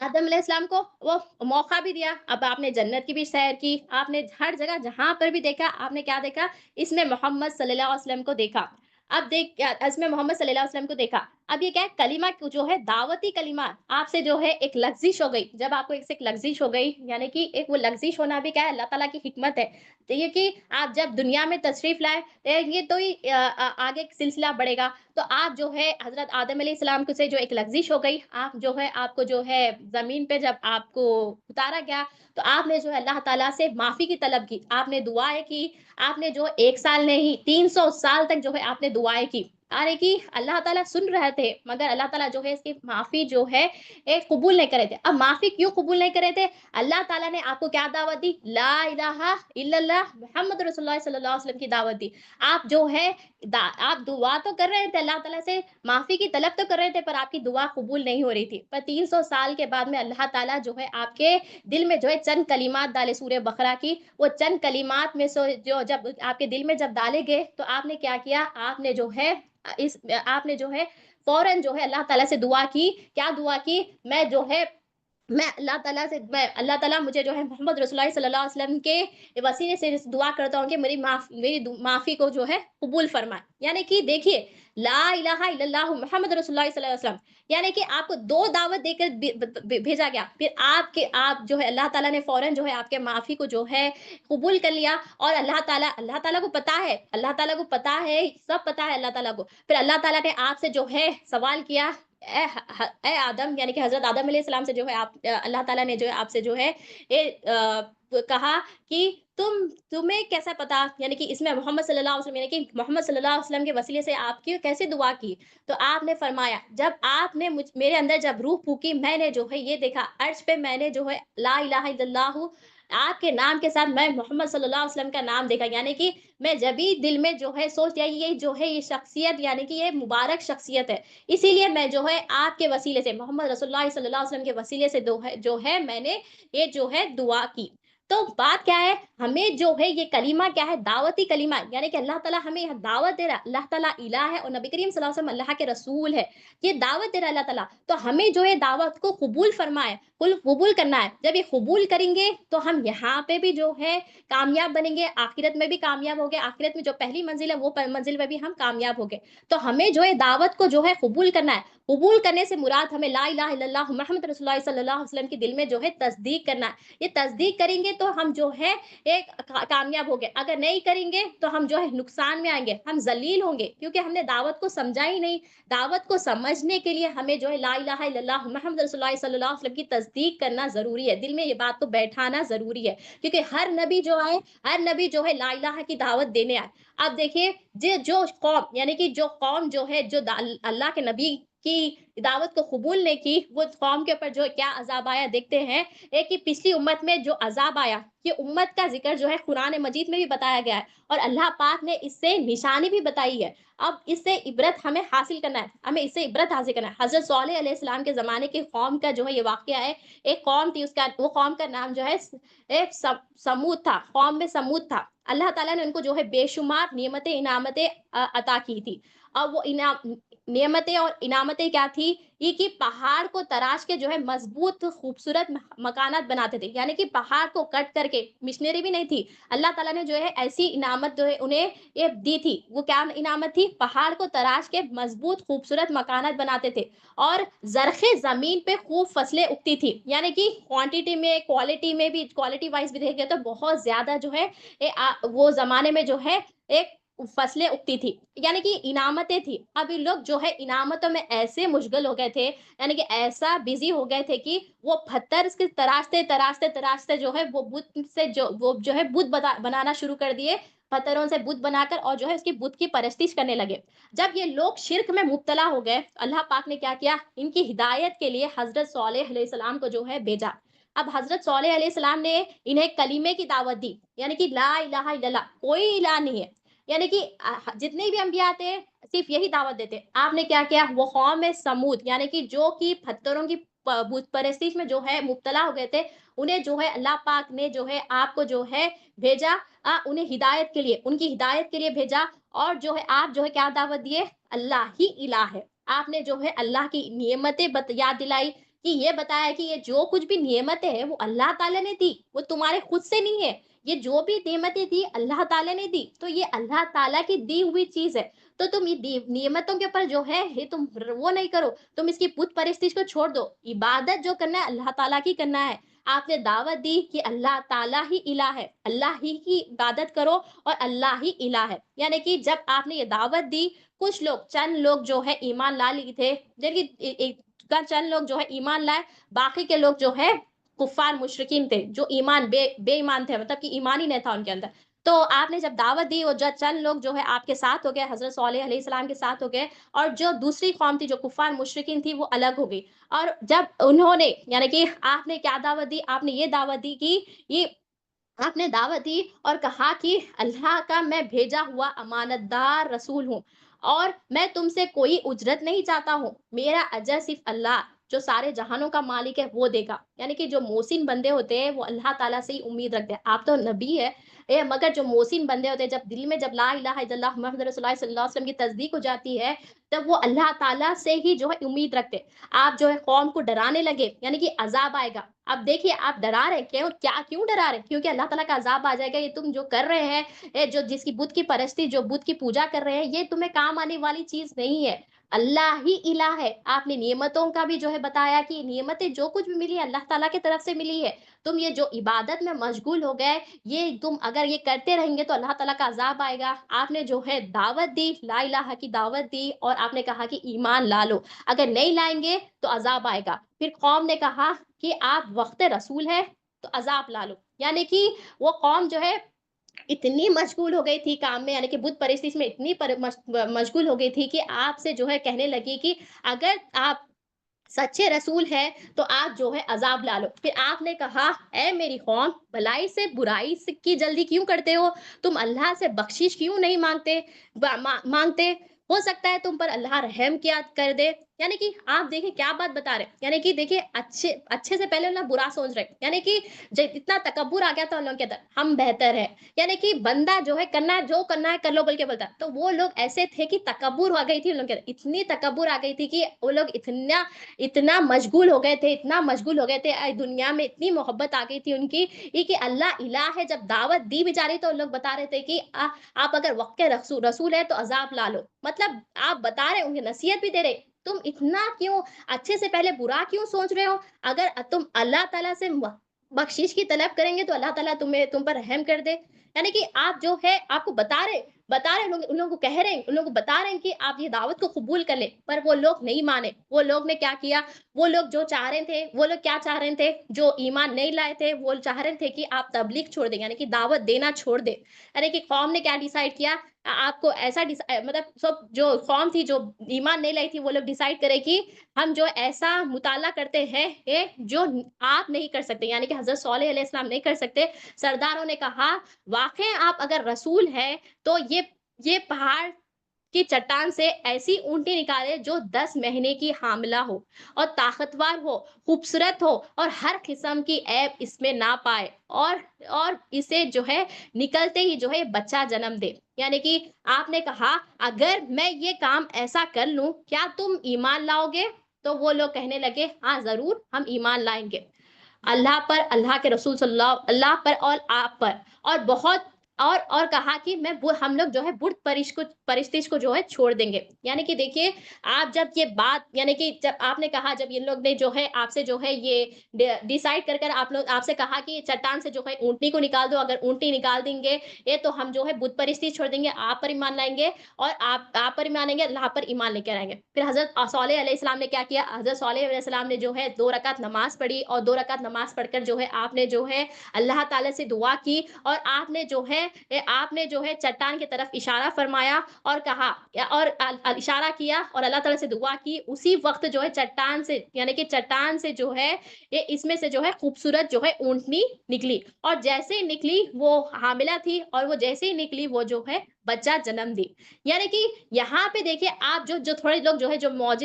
آدم علیہ السلام کو وہ موقع بھی دیا، اب آپ نے جنت کی بھی سیر کی، آپ نے ہر جگہ جہاں پر بھی دیکھا، آپ نے کیا دیکھا؟ اس میں محمد صلی اللہ علیہ وسلم کو دیکھا۔ اب اس میں محمد صلی اللہ علیہ وسلم کو دیکھا، اب یہ کیا ہے؟ کلمہ جو ہے دعوتی کلمہ آپ سے جو ہے ایک لغزش ہو گئی، جب آپ کو ایک سے ایک لغزش ہو گئی، یعنی کہ ایک وہ لغزش ہونا بھی کیا ہے؟ اللہ تعالیٰ کی حکمت ہے۔ تو یہ کہ آپ جب دنیا میں تشریف لائے، یہ تو ہی آگے سلسلہ بڑھے گا، تو آپ جو ہے حضرت آدم علیہ السلام کو سے جو ایک لغزش ہو گئی، آپ جو ہے آپ کو جو ہے زمین پہ جب آپ کو اتارا گیا، تو آپ نے جو ہے اللہ تعالیٰ سے معافی کی طلب کی، آپ نے دعائیں کی، آپ نے جو 1 سال نہیں 300 سال تک جو ہے آپ نے دعائیں کی، ارے کہ اللہ تعالیٰ سن رہے تھے، مگر اللہ تعالیٰ جو ہے اس کی معافی جو ہے قبول نہیں کرے تھے۔ اب معافی کیوں قبول نہیں کرے تھے؟ اللہ تعالیٰ نے آپ کو کیا دعوت دی؟ لا الہ الا اللہ محمد رسول اللہ صلی اللہ علیہ وسلم کی دعوت دی۔ آپ جو ہے آپ دعا تو کر رہے تھے اللہ تعالیٰ سے، معافی کی طلب تو کر رہے تھے، پر آپ کی دعا قبول نہیں ہو رہی تھی۔ پر 300 سال کے بعد میں اللہ تعالیٰ جو ہے آپ کے دل میں جو ہے چند کلمات ڈالے سورہ بقرہ کی، وہ چند کلمات میں جو جب آپ کے دل میں جب ڈالے گئے، تو آپ نے کیا کیا؟ آپ نے جو ہے فوراً جو ہے اللہ تعالیٰ سے دعا کی۔ کیا دعا کی؟ میں اللہ تعالیٰ مجھے جو ہے محمد رسول اللہ صلی اللہ علیہ وسلم کے وسیلے سے دعا کرتا ہوں کہ میری معافی کو جو ہے قبول فرمائے۔ یعنی کہ دیکھیے، لا الہ الا اللہ محمد رسول اللہ صلی اللہ علیہ وسلم، یعنی کہ آپ کو 2 دعوت دے کر بھیجا گیا، پھر آپ جو ہے اللہ تعالیٰ نے فوراً جو ہے آپ کے معافی کو جو ہے قبول کر لیا، اور اللہ تعالیٰ کو پتا ہے، سب پتا ہے اللہ تعالیٰ کو۔ پھر اللہ تعالیٰ نے آپ سے جو ہے سوال کیا، اے آدم، یعنی کہ حضرت آدم علیہ السلام سے جو ہے اللہ تعالیٰ نے جو ہے آپ سے جو ہے کہا کہ تمہیں کیسا پتا، یعنی کہ اس میں محمد صلی اللہ علیہ وسلم، یعنی کہ محمد صلی اللہ علیہ وسلم کے وسیلے سے آپ کی کیسے دعا کی؟ تو آپ نے فرمایا، جب آپ نے میرے اندر جب روح پھونکی، میں نے جو ہے یہ دیکھا عرش پہ، میں نے جو ہے لا الہ الا اللہ آپ کے نام کے ساتھ میں محمد صلی اللہ علیہ وسلم کا نام دیکھا، یعنی کہ میں جب ہی دل میں جو ہے سوچ لیا یہ جو ہے یہ شخصیت، یعنی کہ یہ مبارک شخصیت ہے، اسی لیے میں جو ہے آپ کے وسیلے سے محمد رسول اللہ صلی اللہ علیہ وسلم کے وسیلے سے جو ہے میں نے یہ جو ہے دعا کی۔ تو بات کیا ہے؟ ہمیں جو ہے یہ کلمہ کیا ہے؟ دعوتی کلمہ، یعنی کہ اللہ تعالیٰ ہمیں یہ دعوت دے رہا ہے، اللہ تعالیٰ الہ ہے اور نبی کریم صلی اللہ علیہ وسلم اللہ کے رسول ہے، یہ دعوت دے رہا ہے اللہ تعالیٰ، تو ہمیں جو ہے دعوت کو قبول فرمائے، قبول کرنا ہے۔ جب یہ قبول کریں گے تو ہم یہاں پہ بھی جو ہے کامیاب بنیں گے، آخرت میں بھی کامیاب ہو گئے، آخرت میں جو پہلی منزل ہے وہ منزل میں بھی ہم کامیاب ہو گئے۔ تو ہمیں جو ہے دعوت کو جو ہے قبول کرنا ہے، قبول کرنے سے مراد ہمیں لا الہ الا اللہ محمد رسول اللہ صلی اللہ علیہ وسلم کی دل میں جو ہے تصدیق کرنا ہے. یہ تصدیق کریں گے تو ہم جو ہے ایک کامیاب ہو گئے. اگر نہیں کریں گے تو ہم جو ہے نقصان میں آئیں گے, ہم ذلیل ہوں گے, کیونکہ ہم نے دعوت کو سمجھا ہی نہیں. دعوت کو سمجھنے کے لیے ہمیں جو ہے لا الہ الا اللہ محمد رسول اللہ صلی اللہ علیہ وسلم کی تصدیق کرنا ضروری ہے, دل میں یہ بات کو بیٹھانا ضروری ہے. کیونکہ ہر نبی جو آئے, ہر نبی جو ہے لا الہ کی دعوت دینے آئے. اب دیکھیے جو قوم, یعنی کہ جو قوم جو ہے جو اللہ کے نبی کی دعوت کو قبول نہیں کی, وہ قوم کے اوپر جو کیا عذاب آیا دیکھتے ہیں. ایک ہی پچھلی امت میں جو عذاب آیا, یہ امت کا ذکر جو ہے قرآن مجید میں بھی بتایا گیا ہے, اور اللہ پاک نے اس سے نشانی بھی بتائی ہے. اب اس سے عبرت ہمیں حاصل کرنا ہے, ہمیں اس سے عبرت حاصل کرنا ہے. حضرت صالح علیہ السلام کے زمانے کی قوم کا جو ہے یہ واقعہ ہے. ایک قوم تھی, وہ قوم کا نام جو ہے ایک سمود تھا, قوم میں سمود تھا. اللہ تعالیٰ نے ان کو جو ہے بے شمار نعمتیں انعامتیں عطا کی تھی. اور وہ نعمتیں اور انعامتیں کیا تھی, یہ کہ پہاڑ کو تراش کے جو ہے مضبوط خوبصورت مکانات بناتے تھے. یعنی کہ پہاڑ کو کٹ کر کے, مشنری بھی نہیں تھی, اللہ تعالیٰ نے جو ہے ایسی انعامت جو ہے انہیں یہ دی تھی. وہ کیا انعامت تھی, پہاڑ کو تراش کے مضبوط خوبصورت مکانات بناتے تھے, اور زرخ زمین پہ خوب فصلیں اگتی تھی. یعنی کہ کوانٹٹی میں, کوالٹی میں بھی, کوالٹی وائز بھی دیکھیں تو بہت زیادہ جو ہے وہ زمانے میں جو ہے ایک فصلیں اگتی تھی. یعنی کہ انعامتیں تھی. اب یہ لوگ جو ہے انعامتوں میں ایسے مشغل ہو گئے تھے, یعنی کہ ایسا بزی ہو گئے تھے کہ وہ پتھر کے تراشتے تراشتے تراشتے جو ہے وہ بت سے وہ جو ہے بت بنانا شروع کر دیے, پتھروں سے بت بنا کر, اور جو ہے اس کی بت کی پرستش کرنے لگے. جب یہ لوگ شرک میں مبتلا ہو گئے, اللہ پاک نے کیا کیا, ان کی ہدایت کے لیے حضرت صالح علیہ السلام کو جو ہے بھیجا. اب حضرت صالح علیہ السلام نے انہیں کلمے کی دعوت دی, یعنی کہ لا الہ الا اللہ, کوئی الہ نہیں ہے. یعنی کہ جتنے بھی انبیاء آتے ہیں صرف یہی دعوت دیتے. آپ نے کیا کیا, وہ قوم سمود, یعنی کہ جو کہ پتھروں کی بت پرستش میں جو ہے مبتلا ہو گئے تھے, انہیں جو ہے اللہ پاک نے جو ہے آپ کو جو ہے بھیجا, انہیں ہدایت کے لیے, ان کی ہدایت کے لیے بھیجا. اور جو ہے آپ جو ہے کیا دعوت دیے, اللہ ہی الہ ہے. آپ نے جو ہے اللہ کی نعمتیں یاد دلائی, کہ یہ بتایا کہ یہ جو کچھ بھی نعمتیں ہیں وہ اللہ تعالیٰ نے دی, وہ تمہارے خود سے نہیں ہے. یہ جو بھی نعمتیں دی اللہ تعالیٰ نے دی, تو یہ اللہ تعالیٰ کی دی ہوئی چیز ہے. تو تم یہ نعمتوں کے اوپر جو ہے یہ تم وہ نہیں کرو, تم اس کی بت پرستش کو چھوڑ دو. عبادت جو کرنا ہے اللہ تعالیٰ کی کرنا ہے. آپ نے دعوت دی کہ اللہ تعالیٰ ہی الہ ہے, اللہ ہی کی عبادت کرو, اور اللہ ہی الہ ہے. یعنی کہ جب آپ نے یہ دعوت دی, کچھ لوگ, چند لوگ جو ہے ایمان لا لیے تھے, چند لوگ جو ہے ایمان لائے, باقی کے لوگ جو ہے کفار مشرکین تھے, جو بے ایمان تھے, مطلب کہ ایمان ہی نہیں تھا ان کے اندر. تو آپ نے جب دعوت دی, وہ چند لوگ جو ہے آپ کے ساتھ ہو گئے, حضرت صالح علیہ السلام کے ساتھ ہو گئے, اور جو دوسری قوم تھی جو کفار مشرکین تھی وہ الگ ہو گئی. اور جب انہوں نے, یعنی کہ آپ نے کیا دعوت دی, آپ نے یہ دعوت دی کہ یہ آپ نے دعوت دی اور کہا کہ اللہ کا میں بھیجا ہوا امانت دار رسول ہوں, اور میں تم سے کوئی اجرت نہیں چاہتا ہوں, میرا اجر صرف اللہ جو سارے جہانوں کا مالک ہے وہ دے گا. یعنی کہ جو محسن بندے ہوتے ہیں وہ اللہ تعالیٰ سے ہی امید رکھتے ہیں. آپ تو نبی ہے, مگر جو محسن بندے ہوتے ہیں, جب دل میں جب لا الہ الا اللہ محمد رسول اللہ صلی اللہ علیہ وسلم کی تصدیق ہو جاتی ہے, تب وہ اللہ تعالیٰ سے ہی جو ہے امید رکھتے. آپ جو ہے قوم کو ڈرانے لگے, یعنی کہ عذاب آئے گا. اب دیکھیے آپ ڈرا رہے کیوں ڈرا رہے, کیونکہ اللہ تعالیٰ کا عذاب آ جائے گا. یہ تم جو کر رہے ہیں, جو جس کی بت کی پرستی, جو بت کی پوجا کر رہے ہیں, یہ تمہیں کام آنے والی چیز نہیں ہے. اللہ ہی الہ ہے. آپ نے نعمتوں کا بھی جو ہے بتایا کہ نعمتیں جو کچھ بھی ملی ہے اللہ تعالیٰ کی طرف سے ملی ہے. تم یہ جو عبادت میں مشغول ہو گئے, یہ تم اگر یہ کرتے رہیں گے تو اللہ تعالیٰ کا عذاب آئے گا. آپ نے جو ہے دعوت دی, لا الہ کی دعوت دی, اور آپ نے کہا کہ ایمان لا لو, اگر نہیں لائیں گے تو عذاب آئے گا. پھر قوم نے کہا کہ آپ وقت رسول ہے تو عذاب لا لو. یعنی کہ وہ قوم جو ہے اتنی مشغول ہو گئی تھی کام میں, یعنی کہ بت پرستش میں اتنی مشغول ہو گئی تھی کہ آپ سے جو ہے کہنے لگی کہ اگر آپ سچے رسول ہے تو آپ جو ہے عذاب لا لو. پھر آپ نے کہا, اے میری قوم, بھلائی سے برائی کی جلدی کیوں کرتے ہو, تم اللہ سے بخشش کیوں نہیں مانگتے, ہو سکتا ہے تم پر اللہ رحم کیا کر دے. یعنی کہ آپ دیکھیں کیا بات بتا رہے, یعنی کہ دیکھیں اچھے سے پہلے اللہ برا سوچ رہے, یعنی کہ اتنا تکبر آ گیا تھا ان لوگوں کے اندر, ہم بہتر ہے. یعنی کہ بندہ جو ہے کرنا ہے, جو کرنا ہے کر لو بول کے بولتا. تو وہ لوگ ایسے تھے کہ تکبر آ گئی تھی ان لوگوں کے اندر, اتنی تکبر آ گئی تھی کہ وہ لوگ اتنا مشغول ہو گئے تھے, اتنا مشغول ہو گئے تھے, دنیا میں اتنی محبت آ گئی تھی ان کی, یہ کہ اللہ الہ ہے. جب دعوت دی بھی جا رہی تو ان لوگ بتا رہے تھے کہ آپ اگر وقت کے رسول ہے تو عذاب لا لو. مطلب آپ بتا رہے, ان کی نصیحت بھی دے رہے تم اتنا کیوں اچھے سے پہلے برا کیوں سوچ رہے ہو؟ اگر تم اللہ تعالیٰ سے بخشش کی طلب کریں گے تو اللہ تعالیٰ تم پر رحم کر دے۔ یعنی کہ آپ جو ہے آپ کو بتا رہے ان لوگوں کو کہہ رہے ہیں، ان لوگوں کو بتا رہے ہیں کہ آپ یہ دعوت کو قبول کر لیں، پر وہ لوگ نہیں مانے۔ وہ لوگ نے کیا کیا؟ وہ لوگ جو چاہ رہے تھے، وہ لوگ کیا چاہ رہے تھے؟ جو ایمان نہیں لائے تھے وہ چاہ رہے تھے کہ آپ تبلیغ چھوڑ دیں، یعنی کہ دعوت دینا چھوڑ دیں۔ یعنی کہ قوم نے کیا ڈیسائیڈ کیا؟ آپ کو ایسا مطلب سب جو قوم تھی جو ایمان نہیں لائی تھی وہ لوگ ڈیسائیڈ کرے کہ ہم جو ایسا مطالعہ کرتے ہیں جو آپ نہیں کر سکتے، یعنی کہ حضرت صالح علیہ السلام نہیں کر سکتے۔ سرداروں نے کہا واقع آپ اگر رسول ہیں تو یہ پہاڑ کی چٹان سے ایسی اونٹی نکالے جو 10 مہینے کی حاملہ ہو اور طاقتور ہو، خوبصورت ہو اور ہر قسم کی عیب اس میں نہ پائے، اور اسے جو ہے نکلتے ہی جو ہے بچہ جنم دے۔ یعنی کہ آپ نے کہا اگر میں یہ کام ایسا کر لوں کیا تم ایمان لاؤ گے؟ تو وہ لوگ کہنے لگے ہاں ضرور ہم ایمان لائیں گے، اللہ پر، اللہ کے رسول صلی اللہ پر اور آپ پر، اور بہت اور کہا کہ ہم لوگ جو ہے بت پرستش کو جو ہے چھوڑ دیں گے۔ یعنی کہ دیکھیے آپ جب یہ بات، یعنی کہ جب آپ نے کہا، جب یہ لوگ نے جو ہے آپ سے جو ہے یہ ڈیسائیڈ کر آپ سے کہا کہ چٹان سے جو ہے اونٹنی کو نکال دو، اگر اونٹنی نکال دیں گے یہ تو ہم جو ہے بت پرستی چھوڑ دیں گے، آپ پر ایمان لائیں گے، اور آپ پر ایمان لائیں گے، اللہ پر ایمان لے کر آئیں گے۔ پھر حضرت صالح علیہ السلام نے کیا کیا؟ حضرت صالح علیہ السلام نے جو ہے 2 رکعت نماز پڑھی، اور 2 رکعت نماز پڑھ کر جو ہے آپ نے جو ہے اللہ تعالیٰ سے دعا کی، اور آپ نے جو ہے چٹان کی طرف اشارہ فرمایا اور کہا، اور اشارہ کیا اور اللہ تعالیٰ سے دعا کی۔ اسی وقت جو ہے چٹان سے، یعنی کہ چٹان سے جو ہے اس میں سے جو ہے خوبصورت جو ہے اونٹنی نکلی، اور جیسے ہی نکلی وہ حاملہ تھی، اور وہ جیسے ہی نکلی وہ جو ہے بچہ جنم دی۔ یعنی کہ یہاں پہ دیکھیے آپ جو تھوڑے لوگ جو ہے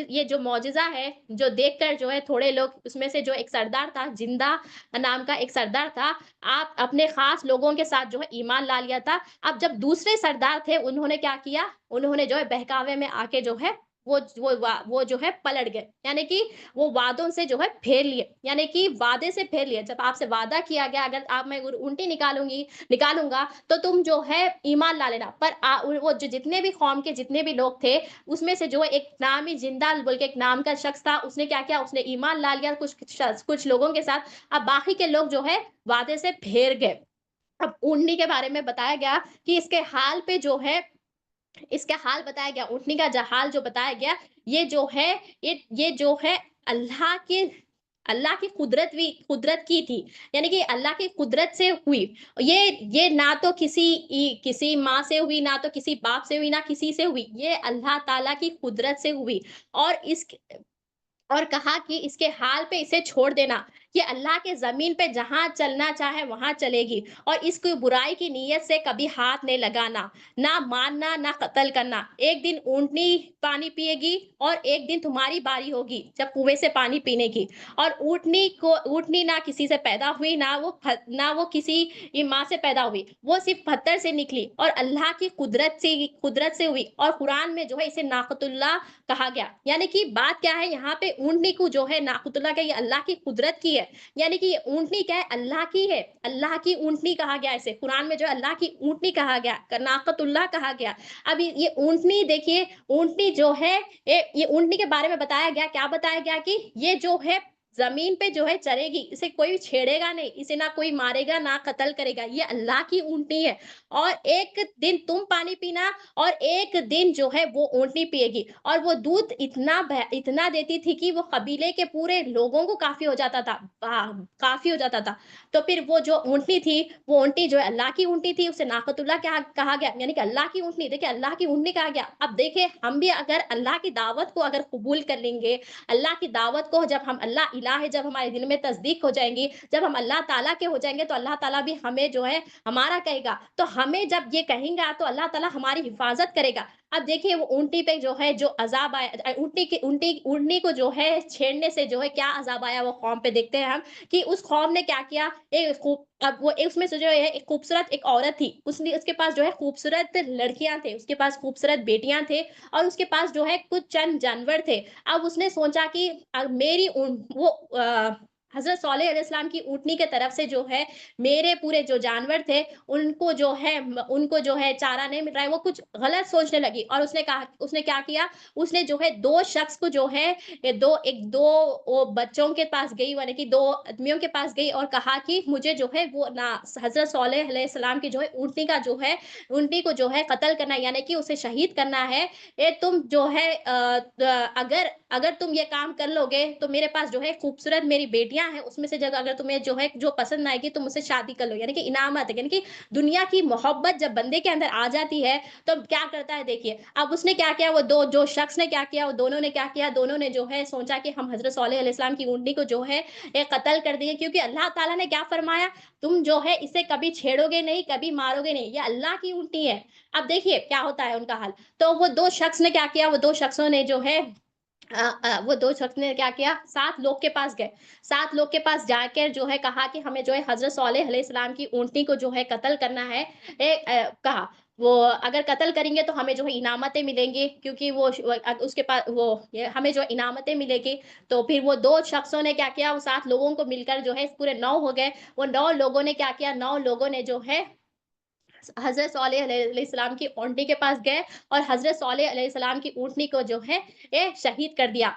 یہ جو معجزہ ہے جو دیکھ کر جو ہے تھوڑے لوگ، اس میں سے جو ایک سردار تھا، زندہ نام کا ایک سردار تھا، آپ اپنے خاص لوگوں کے ساتھ جو ہے ایمان لا لیا تھا۔ اب جب دوسرے سردار تھے انہوں نے کیا کیا؟ انہوں نے جو ہے بہکاوے میں آ کے جو ہے وہ جو ہے پلٹ گئے، یعنی کہ وہ وعدوں سے جو ہے پھیر لیے، یعنی کہ وعدے سے پھیر لیے۔ جب آپ سے وعدہ کیا گیا اگر میں اونٹی نکالوں گا تو تم جو ہے ایمان لا لینا، پر وہ جتنے بھی قوم کے جتنے بھی لوگ تھے اس میں سے جو ایک نام ہی زندہ بول کے ایک نام کا شخص تھا، اس نے کیا کیا؟ اس نے ایمان لا لیا کچھ لوگوں کے ساتھ، اب باقی کے لوگ جو ہے وعدے سے پھیر گئے۔ اب اونٹنی کے بارے میں بتایا گیا کہ اس کے حال بتایا گیا، اونٹنی کا حال جو بتایا گیا، یہ جو ہے اللہ کی قدرت کی تھی، یعنی کہ اللہ کی قدرت سے ہوئی۔ یہ نہ تو کسی ماں سے ہوئی، نہ تو کسی باپ سے ہوئی، نہ کسی سے ہوئی، یہ اللہ تعالیٰ کی قدرت سے ہوئی، اور کہا کہ اس کے حال پہ اسے چھوڑ دینا، یہ اللہ کے زمین پہ جہاں چلنا چاہے وہاں چلے گی، اور اس کو برائی کی نیت سے کبھی ہاتھ نہیں لگانا، نہ مارنا نہ قتل کرنا۔ ایک دن اونٹنی پانی پیے گی اور ایک دن تمہاری باری ہوگی جب کنویں سے پانی پینے کی، اور اونٹنی نہ کسی سے پیدا ہوئی، نہ وہ کسی ماں سے پیدا ہوئی، وہ صرف پتھر سے نکلی اور اللہ کی قدرت سے ہوئی، اور قرآن میں جو ہے اسے ناقۃ اللہ کہا گیا۔ یعنی کہ بات کیا ہے یہاں پہ؟ اونٹنی کو جو ہے ناقۃ اللہ کا، یہ اللہ کی قدرت کی ہے، یعنی کہ یہ اونٹنی کیا ہے؟ اللہ کی ہے، اللہ کی اونٹنی کہا گیا اسے، قرآن میں جو ہے اللہ کی اونٹنی کہا گیا، ناقۃ اللہ کہا گیا۔ اب یہ اونٹنی دیکھیے، اونٹنی جو ہے یہ اونٹنی کے بارے میں بتایا گیا، کیا بتایا گیا کہ یہ جو ہے زمین پہ جو ہے چرے گی، اسے کوئی چھیڑے گا نہیں، اسے نہ کوئی مارے گا نہ قتل کرے گا، یہ اللہ کی اونٹنی ہے، اور ایک دن تم پانی پینا اور ایک دن جو ہے وہ اونٹنی پیے گی، اور وہ دودھ اتنا دیتی تھی کہ وہ قبیلے کے پورے لوگوں کو کافی ہو جاتا تھا۔ تو پھر وہ جو اونٹنی تھی، وہ اونٹنی جو ہے اللہ کی اونٹنی تھی، اسے ناقۃ اللہ کہا گیا، یعنی کہ اللہ کی اونٹنی، دیکھیں اللہ کی اونٹنی کہا گیا۔ اب دیکھیں ہم بھی اگر اللہ کی دعوت کو اگر قبول کر لیں گے، اللہ کی دعوت کو جب ہم اللہ الہ ہے جب ہمارے دل میں تصدیق ہو جائیں گی، جب ہم اللہ تعالیٰ کے ہو جائیں گے، تو اللہ تعالیٰ بھی ہمیں جو ہے ہمارا کہے گا، تو ہمیں جب یہ کہیں گا تو اللہ تعالیٰ ہماری حفاظت کرے گا۔ اب دیکھیے وہ اونٹی پہ جو ہے جو عذاب آیا، اونٹنی کو جو ہے چھیڑنے سے جو ہے کیا عذاب آیا وہ قوم پہ دیکھتے ہیں ہم، کہ اس قوم نے کیا کیا۔ اب وہ اس میں سے جو ہے ایک خوبصورت ایک عورت تھی، اس کے پاس جو ہے خوبصورت لڑکیاں تھے، اس کے پاس خوبصورت بیٹیاں تھے، اور اس کے پاس جو ہے کچھ چند جانور تھے۔ اب اس نے سوچا کہ میری حضرت صالح علیہ السلام کی اونٹنی کے طرف سے جو ہے میرے پورے جو جانور تھے ان کو جو ہے چارہ نہیں مل رہا ہے، وہ کچھ غلط سوچنے لگی اور اس نے کیا کیا، اس نے جو ہے دو شخص کو جو ہے دو وہ بچوں کے پاس گئی، یعنی کہ دو آدمیوں کے پاس گئی اور کہا کہ مجھے جو ہے وہ حضرت صالح علیہ السلام کی جو ہے اونٹنی کا جو ہے اونٹنی کو جو ہے قتل کرنا ہے، یعنی کہ اسے شہید کرنا ہے۔ تم جو ہے اگر تم یہ کام کر لو گے تو میرے پاس جو ہے خوبصورت میری بیٹیاں ہیں، اس میں سے اگر تمہیں جو ہے جو پسند آئے گی تم اس سے شادی کر لو، یعنی کہ انعامات ہے، یعنی کہ دنیا کی محبت جب بندے کے اندر آ جاتی ہے تو کیا کرتا ہے دیکھیے اب اس نے کیا کیا، وہ دو جو شخص نے کیا کیا، وہ دونوں نے کیا کیا، دونوں نے جو ہے سوچا کہ ہم حضرت صالح علیہ السلام کی اونٹنی کو جو ہے قتل کر دیے، کیونکہ اللہ تعالیٰ نے کیا فرمایا، تم جو ہے اسے کبھی چھیڑو گے نہیں، کبھی مارو گے نہیں، یہ اللہ کی اونٹنی ہے۔ اب دیکھیے کیا ہوتا ہے ان کا حل، تو وہ دو شخص نے کیا کیا، وہ دو شخصوں نے جو ہے وہ دو شخص نے کیا کیا، 7 لوگ کے پاس گئے، 7 لوگ کے پاس جا کر جو ہے کہا کہ ہمیں جو ہے حضرت صالح علیہ السلام کی اونٹنی کو جو ہے قتل کرنا ہے۔ کہا وہ اگر قتل کریں گے تو ہمیں جو ہے انعامتیں ملیں گی، کیونکہ اس کے پاس ہمیں جو انعامتیں ملے گی۔ تو پھر وہ دو شخصوں نے کیا کیا، وہ 7 لوگوں کو مل کر جو ہے پورے 9 ہو گئے، وہ 9 لوگوں نے کیا کیا، 9 لوگوں نے جو ہے حضرت صالح علیہ السلام کی اونٹنی کے پاس گئے اور حضرت صالح علیہ السلام کی اونٹنی کو جو ہے شہید کر دیا۔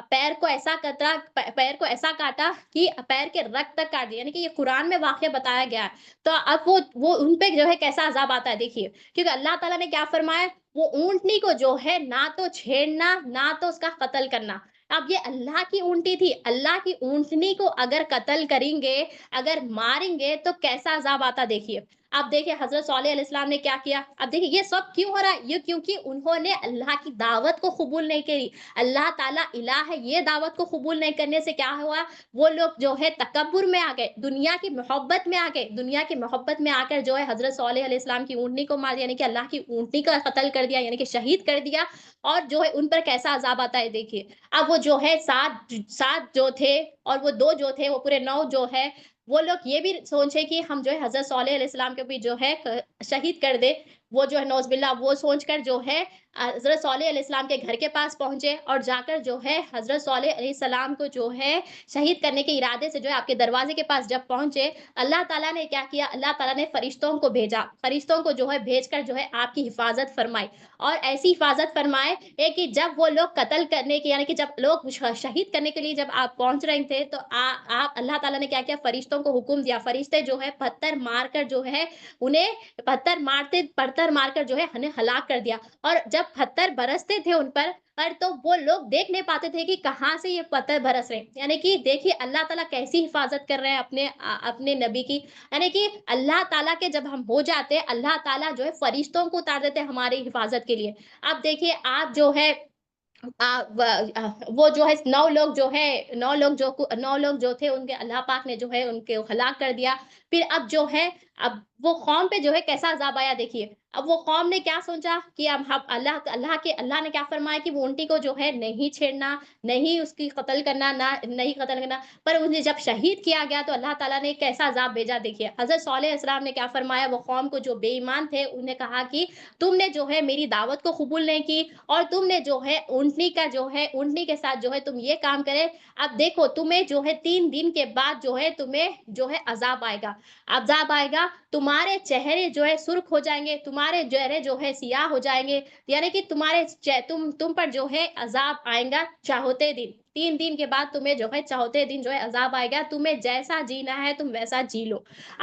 پیر کو ایسا کاٹا کہ پیر کے رگ تک کاٹ دیا، یعنی کہ یہ قرآن میں واقعہ بتایا گیا ہے۔ تو اب وہ ان پہ جو ہے کیسا عذاب آتا ہے دیکھیے، کیونکہ اللہ تعالیٰ نے کیا فرمایا، وہ اونٹنی کو جو ہے نہ تو چھیڑنا نہ تو اس کا قتل کرنا۔ اب یہ اللہ کی اونٹی تھی، اللہ کی اونٹنی کو اگر قتل کریں گے، اگر ماریں گے تو کیسا عذاب آتا دیکھیے۔ اب دیکھیے حضرت صالح علیہ السلام نے کیا کیا، اب دیکھیے یہ سب کیوں ہو رہا ہے، یہ کیونکہ انہوں نے اللہ کی دعوت کو قبول نہیں کری، اللہ تعالیٰ الہ ہے یہ دعوت کو قبول نہیں کرنے سے کیا ہوا، وہ لوگ جو ہے تکبر میں آ گئے، دنیا کی محبت میں آ گئے، دنیا کی محبت میں آ کر جو ہے حضرت صالح علیہ السلام کی اونٹنی کو مار دیا، یعنی کہ اللہ کی اونٹنی کا قتل کر دیا، یعنی کہ شہید کر دیا، اور جو ہے ان پر کیسا عذاب آتا ہے دیکھیے۔ اب وہ جو ہے سات جو تھے اور وہ دو جو تھے، وہ پورے 9 جو ہے، وہ لوگ یہ بھی سوچے کہ ہم جو ہے حضرت صالح علیہ السلام کو بھی جو ہے شہید کر دے، وہ جو ہے نوز باللہ وہ سوچ کر جو ہے حضرت صالح علیہ السلام کے گھر کے پاس پہنچے اور جا کر جو ہے حضرت صالح علیہ السلام کو جو ہے شہید کرنے کے ارادے سے جو ہے آپ کے دروازے کے پاس جب پہنچے، اللہ تعالیٰ نے کیا کیا، اللہ تعالیٰ نے فرشتوں کو بھیجا، فرشتوں کو جو ہے بھیج کر جو ہے آپ کی حفاظت فرمائی، اور ایسی حفاظت فرمائے کہ جب وہ لوگ قتل کرنے کے، یعنی کہ جب لوگ شہید کرنے کے لیے جب آپ پہنچ رہے تھے تو آپ اللہ تعالیٰ نے کیا کیا، فرشتوں کو حکم دیا، فرشتے جو ہے پتھر مار کر جو ہے انہیں پتھر مار کر جو ہے انہیں ہلاک کر دیا، اور جب پتھر برستے تھے ان پر تو وہ لوگ دیکھ نہیں پاتے تھے کہ کہاں سے یہ پتھر برس رہے ہیں، یعنی کہ دیکھیے اللہ تعالیٰ کیسی حفاظت کر رہے ہیں اپنے نبی کی، یعنی کہ اللہ تعالیٰ کے جب ہم ہو جاتے اللہ تعالیٰ جو ہے فرشتوں کو اتار دیتے ہماری حفاظت کے لیے۔ اب دیکھیے آپ جو ہے وہ جو ہے 9 لوگ جو ہے 9 لوگ جو تھے ان کے اللہ پاک نے جو ہے ان کے ہلاک کر دیا۔ پھر اب جو ہے اب وہ قوم پہ جو ہے کیسا عذاب آیا دیکھیے، اب وہ قوم نے کیا سوچا کہ اب ہم اللہ نے کیا فرمایا کہ وہ اونٹی کو جو ہے نہیں چھیڑنا، نہیں اس کی قتل کرنا، نہیں قتل کرنا، پر انہیں جب شہید کیا گیا تو اللہ تعالیٰ نے کیسا عذاب بھیجا دیکھیے۔ حضرت صالح علیہ السلام نے کیا فرمایا، وہ قوم کو جو بے ایمان تھے انہیں کہا کہ تم نے جو ہے میری دعوت کو قبول نہیں کی اور تم نے جو ہے اونٹنی کے ساتھ جو ہے تم یہ کام کرے، اب دیکھو تمہیں جو ہے 3 دن کے بعد جو ہے تمہیں جو ہے عذاب آئے گا، عذاب آئے گا، تمہارے چہرے جو ہے سرخ ہو جائیں گے، تمہارے چہرے جو ہے سیاہ ہو جائیں گے، یعنی کہ تم پر جو ہے عذاب آئے گا چاہتے دن، 3 دن کے بعد تمہیں جو ہے چوتھے دن جو ہے عذاب آئے گا، تمہیں جیسا جینا ہے تم ویسا جی لو۔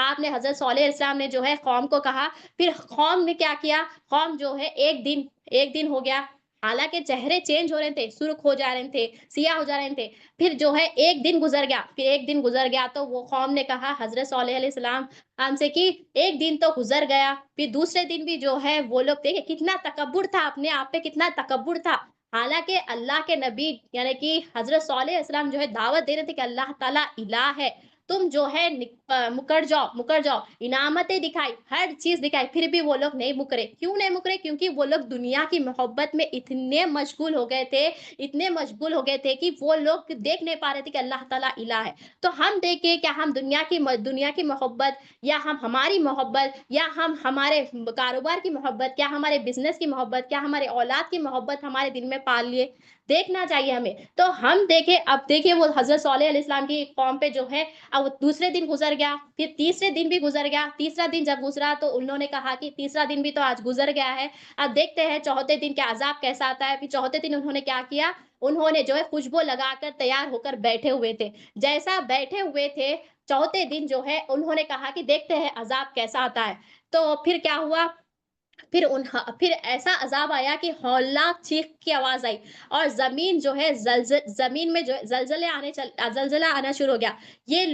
آپ نے حضرت صالح علیہ السلام نے جو ہے قوم کو کہا، پھر قوم نے کیا کیا، قوم جو ہے ایک دن ہو گیا، حالانکہ چہرے چینج ہو رہے تھے، سرخ ہو جا رہے تھے، سیاہ ہو جا رہے تھے، پھر جو ہے ایک دن گزر گیا تو وہ قوم نے کہا حضرت صالح علیہ السلام ہم سے کہ ایک دن تو گزر گیا، پھر دوسرے دن بھی جو ہے وہ لوگ دیکھے کتنا تکبر تھا، اپنے آپ پہ کتنا تکبر تھا، حالانکہ اللہ کے نبی یعنی کہ حضرت صالح علیہ السلام جو ہے دعوت دے رہے تھے کہ اللہ تعالیٰ الہ ہے، تم جو ہے مکر جاؤ، انعامتیں دکھائی، ہر چیز دکھائی، پھر بھی وہ لوگ نہیں مکرے، کیوں نہیں مکرے، کیونکہ وہ لوگ دنیا کی محبت میں اتنے مشغول ہو گئے تھے کہ وہ لوگ دیکھ نہیں پا رہے تھے کہ اللہ تعالیٰ الہ ہے۔ تو ہم دیکھیں کیا ہم دنیا کی محبت، یا ہماری محبت، یا ہم ہمارے کاروبار کی محبت، کیا ہمارے بزنس کی محبت، کیا ہمارے اولاد کی محبت ہمارے دل میں پال لیے؟ دیکھنا چاہیے ہمیں۔ تو ہم دیکھیں، اب دیکھیے وہ حضرت صالح علیہ السلام کی قوم پہ جو ہے، اب دوسرے دن گزر گیا، پھر تیسرے دن بھی گزر گیا، تیسرا دن جب گزرا تو انہوں نے کہا کہ تیسرا دن بھی تو آج گزر گیا ہے، اب دیکھتے ہیں چوتھے دن کا عذاب کیسا آتا ہے۔ پھر چوتھے دن انہوں نے کیا کیا، انہوں نے جو ہے خوشبو لگا کر تیار ہو کر بیٹھے ہوئے تھے، جیسا بیٹھے ہوئے تھے چوتھے دن جو ہے انہوں نے کہا کہ دیکھتے ہیں عذاب کیسا آتا ہے۔ تو پھر کیا ہوا، پھر ایسا عذاب آیا کہ ہولناک چیخ کی آواز آئی، اور زمین جو ہے زمین میں جو ہے زلزلہ آنا شروع ہو گیا۔ یہ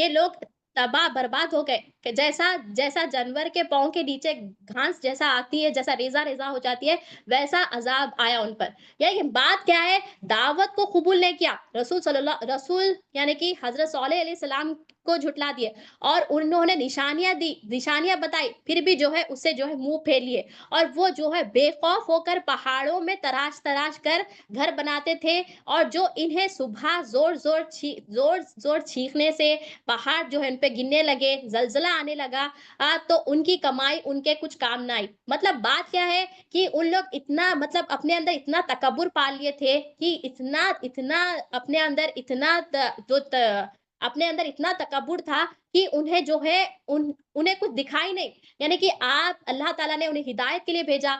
لوگ تباہ برباد ہو گئے، کہ جیسا جیسا جانور کے پاؤں کے نیچے گھاس جیسا آتی ہے، جیسا ریزہ ریزہ ہو جاتی ہے، ویسا عذاب آیا ان پر۔ یہ بات کیا ہے، دعوت کو قبول نہیں کیا، رسول یعنی کہ حضرت صالح علیہ السلام کو جھٹلا دیے، اور انہوں نے نشانیاں دی، نشانیاں بتائی، پھر بھی جو ہے اس سے جو ہے منہ پھیر لیے، اور وہ جو ہے بے خوف ہو کر پہاڑوں میں تراش تراش کر گھر بناتے تھے، اور جو انہیں صبح زور زور چیخنے سے پہاڑ جو ہے ان پہ گرنے لگے، زلزلہ آنے لگا، تو ان کی کمائی ان کے کچھ کام نہ آئی۔ مطلب بات کیا ہے کہ ان لوگ اتنا مطلب اپنے اندر اتنا تکبر پال لیے تھے، کہ اتنا اپنے اندر اپنے اندر اتنا تکبر تھا کہ انہیں جو ہے انہیں کچھ دکھائی نہیں، یعنی کہ آپ اللہ تعالیٰ نے انہیں ہدایت کے لیے بھیجا،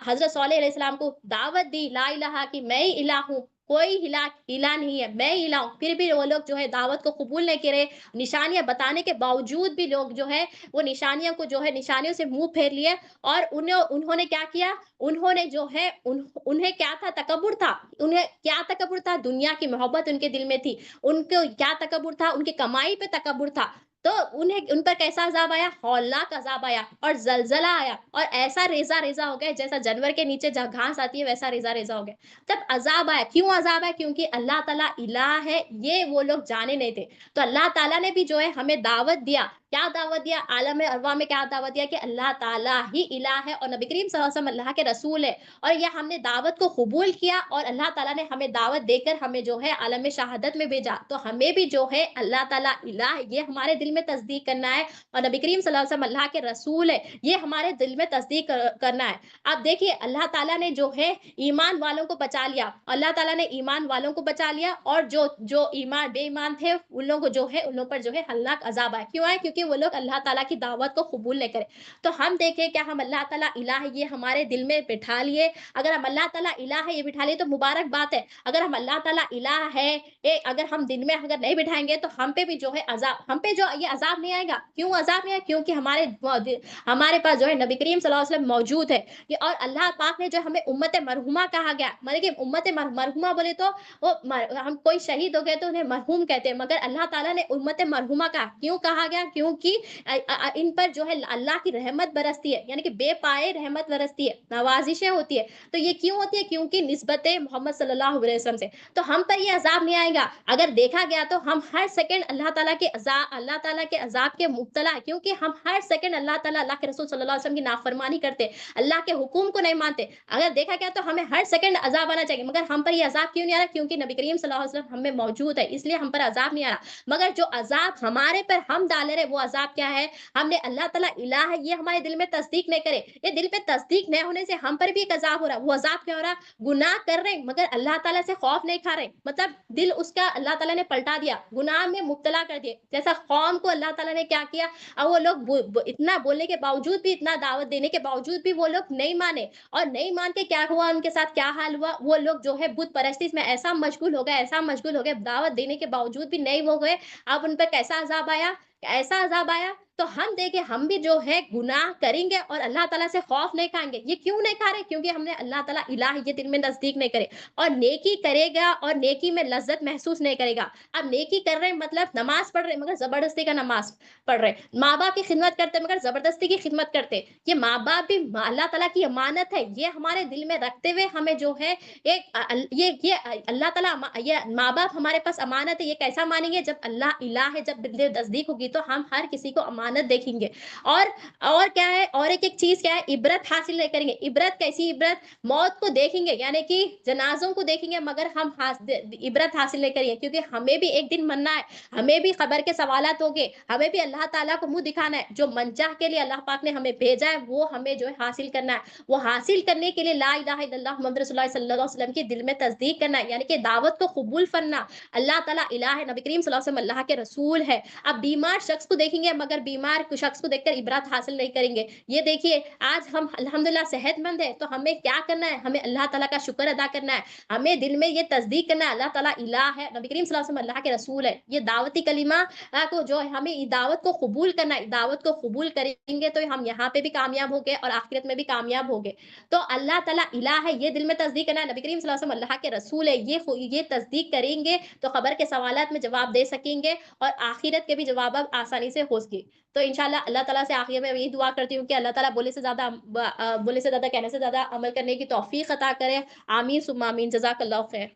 حضرت صالح علیہ السلام کو دعوت دی لا الہ کہ میں ہی الہ ہوں، کوئی الہ نہیں ہے، میں ہی الہ ہوں، پھر بھی وہ لوگ جو ہے دعوت کو قبول نہیں کرے، نشانیاں بتانے کے باوجود بھی لوگ جو ہے وہ نشانیوں کو جو ہے نشانیوں سے منہ پھیر لیے، اور انہوں نے کیا کیا، انہوں نے جو ہے انہیں کیا تھا، تکبر تھا، انہیں کیا تکبر تھا، دنیا کی محبت ان کے دل میں تھی، ان کو کیا تکبر تھا، ان کی کمائی پہ تکبر تھا، تو ان پر کیسا عذاب آیا، ہولناک عذاب آیا، اور زلزلہ آیا، اور ایسا ریزہ ریزہ ہو گیا جیسا جانور کے نیچے جہاں گھاس آتی ہے ویسا ریزہ ریزہ ہو گیا۔ جب عذاب آیا، کیوں عذاب آیا، کیونکہ اللہ تعالیٰ الہ ہے، یہ وہ لوگ جانے نہیں تھے۔ تو اللہ تعالیٰ نے بھی جو ہے ہمیں دعوت دیا، کیا دعوت دیا، عالم ارواح میں کیا دعوت دیا، کہ اللہ تعالیٰ ہی الہ ہے، اور نبی کریم صلی اللہ علیہ وسلم اللہ کے رسول ہے، اور یہ ہم نے دعوت کو قبول کیا، اور اللہ تعالیٰ نے ہمیں دعوت دے کر ہمیں جو ہے عالم شہادت میں بھیجا، تو ہمیں بھی جو ہے اللہ تعالیٰ الہ ہے یہ ہمارے دل میں تصدیق کرنا ہے، اور نبی کریم صلی اللہ علیہ وسلم اللہ کے رسول ہے یہ ہمارے دل میں تصدیق کرنا ہے۔ اب دیکھیے اللہ تعالیٰ نے جو ہے ایمان والوں کو بچا لیا، اللہ تعالیٰ نے ایمان والوں کو بچا لیا، اور جو بے ایمان تھے ان لوگوں کو جو ہے ان لوگوں پر جو ہے ہلاک عذاب آئے، کیوں آئے، کیونکہ وہ لوگ اللہ تعالیٰ کی دعوت کو قبول نہیں کرے۔ تو ہم دیکھیں کیا ہم اللہ تعالیٰ الہ ہے یہ ہمارے دل میں بٹھا لیے، اگر ہم اللہ تعالیٰ الہ ہے یہ بٹھا لیے تو مبارک بات ہے، اگر ہم اللہ تعالیٰ الہ ہے اگر ہم دل میں اگر نہیں بٹھائیں گے تو ہم پہ بھی جو ہے عذاب، ہم پہ جو یہ عذاب نہیں آئے گا، کیوں عذاب نہیں آئے، کیونکہ ہمارے پاس جو ہے نبی کریم صلی اللہ علیہ وسلم موجود ہے، اور اللہ پاک نے جو ہمیں امت مرحومہ کہا گیا، مطلب کہ امت مرحومہ بولے تو ہم کوئی شہید ہو گئے تو انہیں مرحوم کہتے ہیں، مگر اللہ تعالیٰ نے امت مرحومہ کہا، کیوں کہا گیا، کیونکہ ان پر جو ہے اللہ کی رحمت برستی ہے، یعنی کہ بے پائے رحمت برستی ہے، نوازشیں ہوتی ہے، تو یہ کیوں ہوتی ہے، کیونکہ نسبت محمد صلی اللہ علیہ وسلم سے، تو ہم پر یہ عذاب نہیں آئے گا۔ اگر دیکھا گیا تو ہم ہر سیکنڈ اللہ تعالیٰ کے عذاب کے مبتلا ہے، کیونکہ ہم ہر سیکنڈ اللہ تعالیٰ اللہ کے رسول صلی اللہ علیہ وسلم کی نافرمانی کرتے، اللہ کے حکم کو نہیں مانتے، اگر دیکھا گیا تو ہمیں ہر سیکنڈ عذاب آنا چاہیے، مگر ہم پر یہ عذاب کیوں نہیں آ رہا، کیونکہ نبی کریم صلی اللہ علیہ وسلم ہم میں موجود ہے، اس لیے ہم پر عذاب نہیں آ رہا، مگر جو عذاب ہمارے پر ہم ڈالے رہے وہ عذاب کیا ہے، ہم نے اللہ تعالیٰ الہ ہے یہ ہمارے دل میں تصدیق نہیں کرے، یہ دل پہ تصدیق نہیں ہونے سے ہم پر بھی ایک عذاب ہو رہا ہے، وہ عذاب کیا ہو رہا ہے، گناہ کر رہے ہیں مگر اللہ تعالیٰ سے خوف نہیں کھا رہے، مطلب دل اس کا اللہ تعالیٰ نے پلٹا دیا، گناہ میں مبتلا کر دیے، جیسا قوم کو اللہ تعالیٰ نے کیا کیا، اور وہ لوگ اتنا بولنے کے باوجود بھی، اتنا دعوت دینے کے باوجود بھی وہ لوگ نہیں مانے، اور نہیں مان کے کیا ہوا، ان کے ساتھ کیا حال ہوا، وہ لوگ جو ہے بت پرستی میں ایسا مشغول ہو گئے دعوت دینے کے باوجود بھی نہیں وہ گئے، اب ان پر کیسا عذاب آیا، ایسا عذاب آیا۔ تو ہم دیکھیں ہم بھی جو ہے گناہ کریں گے اور اللہ تعالیٰ سے خوف نہیں کھائیں گے، یہ کیوں نہیں کھا رہے، کیونکہ ہم نے اللہ تعالیٰ الہ یہ دل میں نزدیک نہیں کرے، اور نیکی کرے گا اور نیکی میں لذت محسوس نہیں کرے گا، اب نیکی کر رہے ہیں مطلب نماز پڑھ رہے مگر زبردستی کا نماز پڑھ رہے، ماں باپ کی خدمت کرتے مگر زبردستی کی خدمت کرتے، یہ ماں باپ بھی اللہ تعالیٰ کی امانت ہے، یہ ہمارے دل میں رکھتے ہوئے ہمیں جو ہے یہ اللہ تعالیٰ، یہ ماں باپ ہمارے پاس امانت ہے، یہ کیسا مانیں گے، جب اللہ الہ ہے، جب دل تصدیق ہوگی تو ہم ہر کسی کو امانت امانت دیکھیں گے. اور کیا ہے، اور ایک ایک چیز کیا ہے، عبرت حاصل نہیں کریں گے. عبرت کیسی عبرت؟ موت کو دیکھیں گے یعنی کہ جنازوں کو دیکھیں گے مگر ہم عبرت حاصل نہیں کریں گے، کیونکہ ہمیں بھی ایک دن مرنا ہے، ہمیں بھی خبر کے سوالات ہوگے، ہمیں بھی اللہ تعالیٰ کو منہ دکھانا ہے. جو منجاہ کے لیے اللہ پاک نے ہمیں بھیجا ہے وہ ہمیں جو ہے حاصل کرنا ہے. وہ حاصل کرنے کے لیے لا الہ الا اللہ محمد رسول اللہ صلی اللہ علیہ وسلم کی دل میں تصدیق کرنا ہے، یعنی کہ دعوت کو قبول کرنا. اللہ تعالیٰ الہ ہے، نبی کریم صلی اللہ علیہ وسلم اللہ کے رسول ہے. اب بیمار شخص کو دیکھیں گے مگر بیمار شخص کو دیکھ کر عبرت حاصل نہیں کریں گے. یہ دیکھیے آج ہم الحمدللہ صحت مند ہے تو ہمیں کیا کرنا ہے، ہمیں اللہ تعالیٰ کا شکر ادا کرنا ہے. ہمیں دل میں یہ تصدیق کرنا ہے اللہ تعالیٰ الہ ہے، نبی کریم صلی اللہ علیہ وسلم اللہ کے رسول ہے. یہ دعوتی کلمہ کو جو ہے ہمیں دعوت کو قبول کرنا ہے. دعوت کو قبول کریں گے تو ہم یہاں پہ بھی کامیاب ہوں گے اور آخرت میں بھی کامیاب ہوں گے. تو اللہ تعالیٰ الہ ہے یہ دل میں تصدیق کرنا ہے، نبی کریم صلی اللہ علیہ وسلم اللہ کے رسول ہے یہ تصدیق کریں گے تو خبر کے سوالات میں جواب دے سکیں گے اور آخرت کے بھی جواب اب آسانی سے ہو سکے. تو انشاءاللہ اللہ تعالیٰ سے آخر میں یہی دعا کرتی ہوں کہ اللہ تعالیٰ بولے سے زیادہ کہنے سے زیادہ عمل کرنے کی توفیق عطا کرے. آمین ثم آمین. جزاک اللہ خیر.